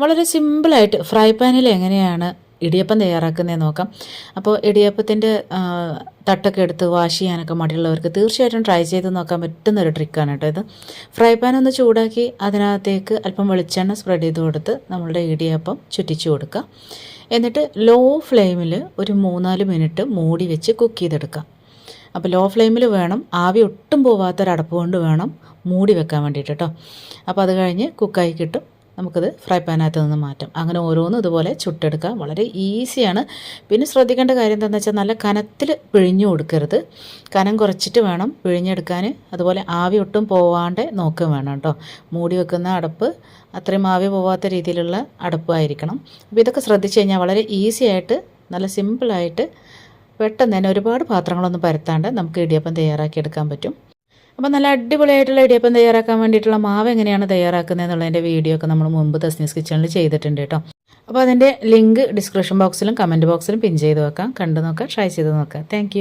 വളരെ സിമ്പിളായിട്ട് ഫ്രൈ പാനിൽ എങ്ങനെയാണ് ഇടിയപ്പം തയ്യാറാക്കുന്നതെന്ന് നോക്കാം. അപ്പോൾ ഇടിയപ്പത്തിൻ്റെ തട്ടൊക്കെ എടുത്ത് വാഷ് ചെയ്യാനൊക്കെ മടിയുള്ളവർക്ക് തീർച്ചയായിട്ടും ട്രൈ ചെയ്ത് നോക്കാൻ പറ്റുന്നൊരു ട്രിക്കാണ് കേട്ടോ ഇത്. ഫ്രൈ പാൻ ഒന്ന് ചൂടാക്കി അതിനകത്തേക്ക് അല്പം വെളിച്ചെണ്ണ സ്പ്രെഡ് ചെയ്ത് കൊടുത്ത് നമ്മളുടെ ഇടിയപ്പം ചുറ്റിച്ചു കൊടുക്കുക. എന്നിട്ട് ലോ ഫ്ലെയിമിൽ ഒരു 3-4 മിനിറ്റ് മൂടി വെച്ച് കുക്ക് ചെയ്തെടുക്കാം. അപ്പോൾ ലോ ഫ്ലെയിമിൽ വേണം, ആവി ഒട്ടും പോവാത്തൊരടപ്പ് കൊണ്ട് വേണം മൂടി വെക്കാൻ വേണ്ടിയിട്ട് കേട്ടോ. അപ്പോൾ അത് കഴിഞ്ഞ് കുക്കായി കിട്ടും. നമുക്കത് ഫ്രൈ പാനകത്ത് നിന്ന് മാറ്റാം. അങ്ങനെ ഓരോന്നും ഇതുപോലെ ചുട്ടെടുക്കാം. വളരെ ഈസിയാണ്. പിന്നെ ശ്രദ്ധിക്കേണ്ട കാര്യം എന്താണെന്ന് വെച്ചാൽ നല്ല കനത്തിൽ പിഴിഞ്ഞു കൊടുക്കരുത്. കനം കുറച്ചിട്ട് വേണം പിഴിഞ്ഞെടുക്കാൻ. അതുപോലെ ആവി ഒട്ടും പോവാണ്ട് നോക്കുകയും വേണം കേട്ടോ. മൂടി വെക്കുന്ന അടപ്പ് അത്രയും ആവി പോവാത്ത രീതിയിലുള്ള അടപ്പായിരിക്കണം. അപ്പോൾ ഇതൊക്കെ ശ്രദ്ധിച്ച് കഴിഞ്ഞാൽ വളരെ ഈസി ആയിട്ട് നല്ല സിമ്പിളായിട്ട് പെട്ടെന്ന് തന്നെ ഒരുപാട് പാത്രങ്ങളൊന്നും പരത്താണ്ട് നമുക്ക് ഇടിയപ്പം തയ്യാറാക്കിയെടുക്കാൻ പറ്റും. അപ്പോൾ നല്ല അടിപൊളിയായിട്ടുള്ള ഇടിയപ്പം തയ്യാറാക്കാൻ വേണ്ടിയിട്ടുള്ള മാവ് എങ്ങനെയാണ് തയ്യാറാക്കുന്നത് എന്നുള്ളതിൻ്റെ വീഡിയോ ഒക്കെ നമ്മൾ മുമ്പ് തസ്നീസ് കിച്ചണിൽ ചെയ്തിട്ടുണ്ട് കേട്ടോ. അപ്പോൾ അതിൻ്റെ ലിങ്ക് ഡിസ്ക്രിപ്ഷൻ ബോക്സിലും കമൻറ്റ് ബോക്സിലും പിൻ ചെയ്ത് വെക്കാം. കണ്ടു നോക്കാം, ട്രൈ ചെയ്ത് നോക്കാം. താങ്ക്